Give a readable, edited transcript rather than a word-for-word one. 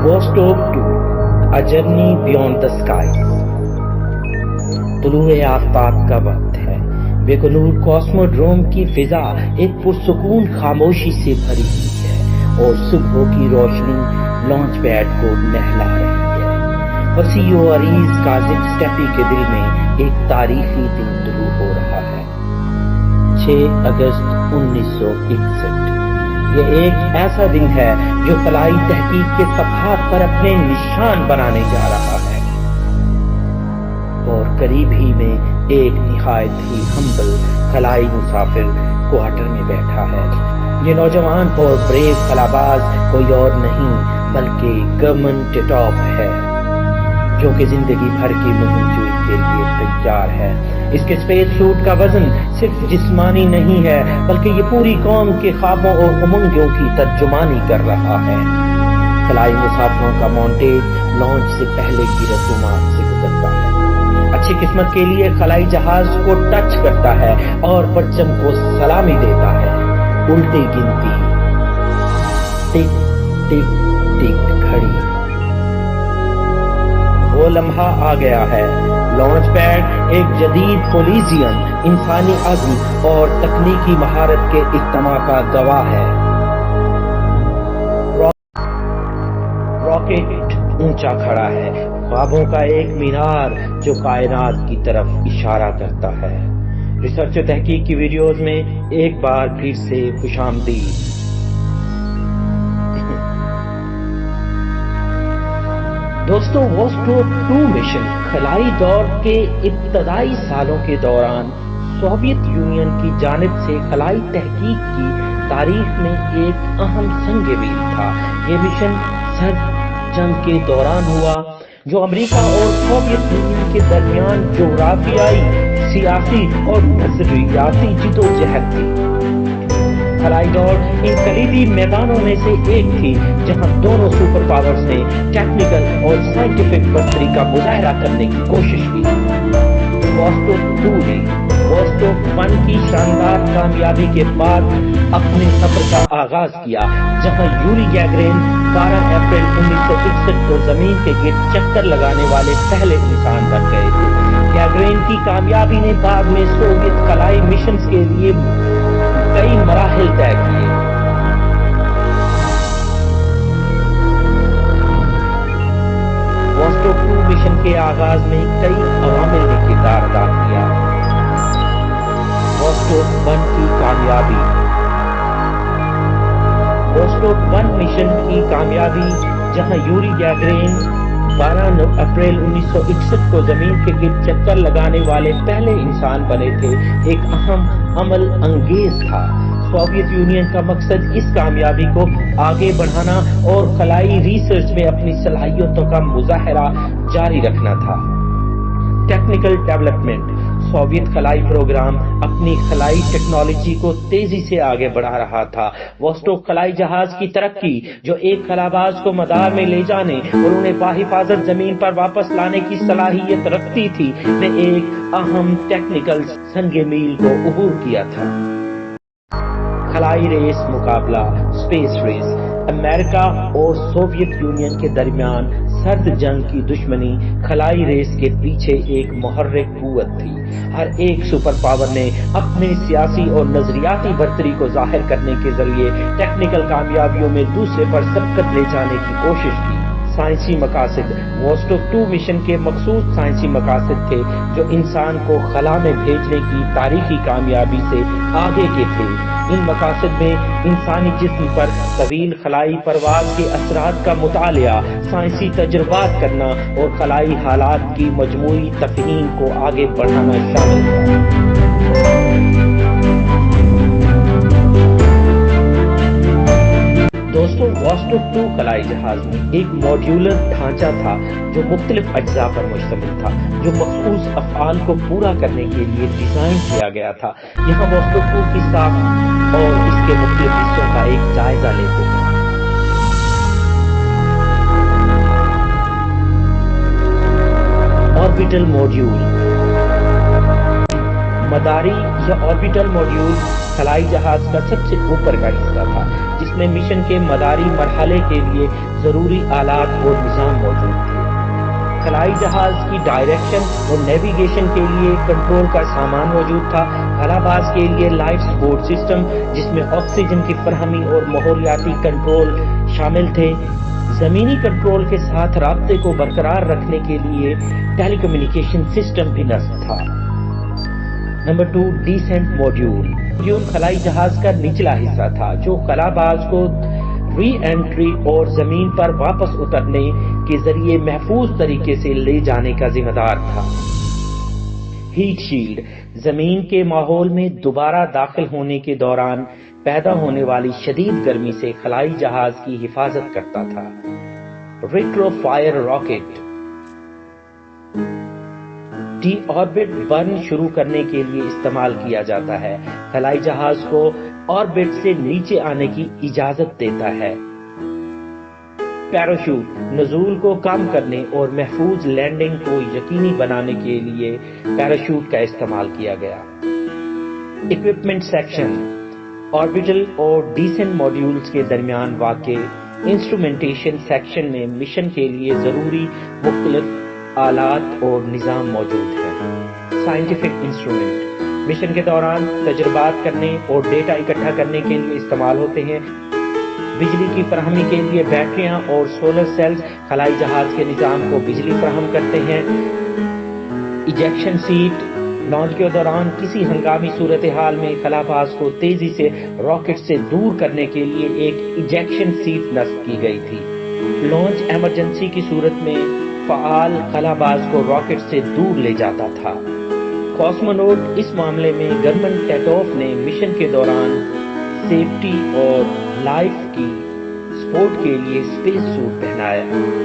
Vostok 2 A Journey Beyond the Skies. طلوع آفتاب کا وقت ہے. بیکنور کاسموڈروم کی فضا ایک پرسکون خاموشی سے بھری ہوئی ہے اور صبح کی روشنی لانچ پیڈ کو نہلا رہی ہے. وسیع و عریض کاذب اسٹیپی کے دل میں ایک تاریخی دن طلوع ہو رہا ہے. 6 اگست 1961. یہ ایک ایسا دن ہے جو خلائی تحقیق کے صفحات پر اپنے نشان بنانے جا رہا ہے. اور قریب ہی میں ایک نہایت ہی ہمبل خلائی مسافر کوارٹر میں بیٹھا ہے. یہ نوجوان اور بریو خلاباز کوئی اور نہیں بلکہ گرمن ٹیٹوف ہے جو کہ زندگی بھر کی مہم جوئی کے لیے تیار ہے. اس کے اسپیس سوٹ کا وزن صرف جسمانی نہیں ہے بلکہ یہ پوری قوم کے خوابوں اور امنگوں کی ترجمانی کر رہا ہے. خلائی مسافروں کا مونٹیج لانچ سے پہلے کی رسومات سے گزرتا ہے. اچھی قسمت کے لیے خلائی جہاز کو ٹچ کرتا ہے اور پرچم کو سلامی دیتا ہے. الٹی گنتی، ٹک ٹک ٹک گھڑی. وہ لمحہ آ گیا ہے. لانچ پیڈ ایک جدید کولیزیم انسانی عزم اور تکنیکی مہارت کے اجتماع کا گواہ ہے. راکٹ اونچا کھڑا ہے، خوابوں کا ایک مینار جو کائنات کی طرف اشارہ کرتا ہے. ریسرچ و تحقیق کی ویڈیوز میں ایک بار پھر سے خوش آمدید. دوستو، ووسٹوک 2 مشن خلائی دور کے ابتدائی سالوں کے دوران سوویت یونین کی جانب سے خلائی تحقیق کی تاریخ میں ایک اہم سنگ میل تھا. یہ مشن سرد جنگ کے دوران ہوا جو امریکہ اور سوویت یونین کے درمیان جغرافیائی، سیاسی اور نظریاتی جدوجہد تھی. خلائی دوڑ ان کلیدی میدانوں میں سے ایک تھی جہاں دونوں سپر پاورز نے ٹیکنیکل اور سائنٹیفک برتری کا مظاہرہ کرنے کی کوشش کی. ووسٹوک 2 نے ووسٹوک 1 کی شاندار کامیابی کے بعد اپنے سفر کا آغاز کیا جہاں یوری گیگرین 12 اپریل 1961 کو زمین کے گرد چکر لگانے والے پہلے انسان بن گئے تھے. گیگرین کی کامیابی نے بعد میں سوویت خلائی مشنز کے لیے کئی مراحل طے کیے. ووسٹوک 2 مشن کے آغاز میں کئی عوامل نے کردار ادا کیا. ووسٹوک 1 کی کامیابی. ووسٹوک 1 مشن کی کامیابی جہاں یوری گیگرین 12 اپریل 1961 کو زمین کے گرد چکر لگانے والے پہلے انسان بنے تھے، ایک اہم عمل انگیز تھا. سوویت یونین کا مقصد اس کامیابی کو آگے بڑھانا اور خلائی ریسرچ میں اپنی صلاحیتوں کا مظاہرہ جاری رکھنا تھا. Technical development. سوویت خلائی پروگرام اپنی خلائی ٹیکنالوجی کو تیزی سے آگے بڑھا رہا تھا. ووسٹوک خلائی جہاز کی ترقی جو ایک خلاباز کو مدار میں لے جانے اور انہیں باحفاظت زمین پر واپس لانے کی صلاحیت رکھتی تھی، نے ایک اہم ٹیکنیکل سنگ میل کو عبور کیا تھا. خلائی ریس مقابلہ. Space race. امریکہ اور سوویت یونین کے درمیان سرد جنگ کی دشمنی خلائی ریس کے پیچھے ایک محرک قوت تھی. ہر ایک سپر پاور نے اپنے سیاسی اور نظریاتی برتری کو ظاہر کرنے کے ذریعے ٹیکنیکل کامیابیوں میں دوسرے پر سبقت لے جانے کی کوشش کی. سائنسی مقاصد. ووسٹوک 2 مشن کے مخصوص سائنسی مقاصد تھے جو انسان کو خلا میں بھیجنے کی تاریخی کامیابی سے آگے کے تھے. ان مقاصد میں انسانی جسم پر طویل خلائی پرواز کے اثرات کا مطالعہ، سائنسی تجربات کرنا اور خلائی حالات کی مجموعی تفہیم کو آگے بڑھانا شامل تھا. دوستوں، ووسٹوک 2 خلائی جہاز میں ایک ماڈیولر ڈھانچہ تھا جو مختلف اجزاء پر مشتمل تھا جو مخصوص افعال کو پورا کرنے کے لیے ڈیزائن کیا گیا تھا. یہاں ووسٹوک 2 کی ساخت اور اس کے مختلف حصوں کا ایک جائزہ لیتے ہیں. Orbital module. مداری یا آربیٹل ماڈیول خلائی جہاز کا سب سے اوپر کا حصہ تھا، جس میں مشن کے مداری مرحلے کے لیے ضروری آلات اور نظام موجود تھے۔ خلائی جہاز کی ڈائریکشن اور نیویگیشن کے لیے کنٹرول کا سامان موجود تھا۔ خلا باز کے لیے لائف سپورٹ سسٹم، جس میں آکسیجن کی فراہمی اور ماحولیاتی کنٹرول شامل تھے۔ زمینی کنٹرول کے ساتھ رابطے کو برقرار رکھنے کے لیے ٹیلی کمیونیکیشن سسٹم بھی نصب تھا۔ Number 2، decent module. خلائی جہاز کا نچلا حصہ تھا جو خلا باز کو ری انٹری اور زمین پر واپس اترنے کے ذریعے محفوظ طریقے سے لے جانے کا ذمہ دار تھا۔ ہیٹ شیلڈ، زمین کے ماحول میں دوبارہ داخل ہونے کے دوران پیدا ہونے والی شدید گرمی سے خلائی جہاز کی حفاظت کرتا تھا۔ Retro fire rocket, de-orbit burn شروع کرنے کے لیے استعمال کیا جاتا ہے۔ خلائی جہاز کو آربٹ سے نیچے آنے کی اجازت دیتا ہے۔ پیراشوٹ، نزول کو کم کرنے اور محفوظ لینڈنگ کو یقینی بنانے کے لیے پیراشوٹ کا استعمال کیا گیا۔ اکوپمنٹ سیکشن، آربیٹل اور ڈیسنٹ ماڈیولز کے درمیان واقع انسٹرومنٹیشن سیکشن میں مشن کے لیے ضروری مختلف آلات اور نظام موجود ہیں۔ سائنٹیفک انسٹرومنٹ مشن کے دوران تجربات کرنے اور ڈیٹا اکٹھا کرنے کے لیے استعمال ہوتے ہیں۔ بجلی کی فراہمی کے لیے بیٹریاں اور سولر سیلز خلائی جہاز کے نظام کو بجلی فراہم کرتے ہیں۔ ایجیکشن سیٹ، لانچ کے دوران کسی ہنگامی صورتحال میں خلا باز کو تیزی سے راکٹ سے دور کرنے کے لیے ایک ایجیکشن سیٹ نصب کی گئی تھی۔ لانچ ایمرجنسی کی صورت میں فعال خلا باز کو راکٹ سے دور لے جاتا تھا۔ کاسمونوٹ، اس معاملے میں گرمن ٹیٹوف نے مشن کے دوران سیفٹی اور لائف کی سپورٹ کے لیے اسپیس سوٹ پہنایا۔